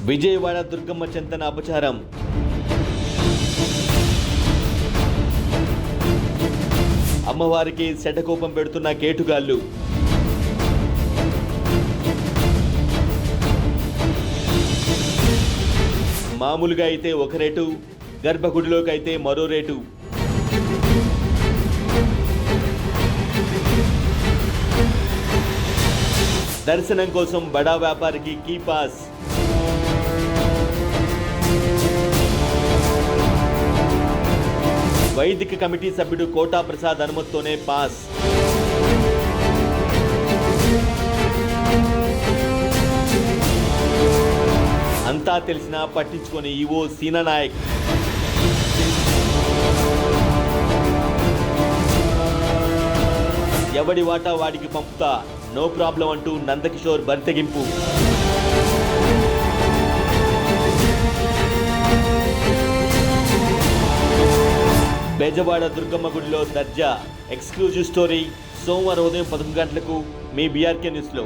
విజయవాడ దుర్గమ్మ చెంతన అపచారం. అమ్మవారికి శటకోపం పెడుతున్న కేటుగాళ్లు. మామూలుగా అయితే ఒక రేటు, గర్భగుడిలోకి అయితే మరో రేటు. దర్శనం కోసం బడా వ్యాపారికి కీ పాస్. వైదిక కమిటీ సభ్యుడు కోటా ప్రసాద్ అనుమతితోనే పాస్. అంతా తెలిసినా పట్టించుకొని ఈవో సీనా నాయక్. ఎవడి వాటా వాడికి పంపుతా, నో ప్రాబ్లం అంటూ నందకిషోర్ బరితెగింపు. బెజవాడ దుర్గమ్మ గుడిలో దర్జా. ఎక్స్క్లూజివ్ స్టోరీ సోమవారం ఉదయం 11 గంటలకు మీ బీఆర్కే న్యూస్లో.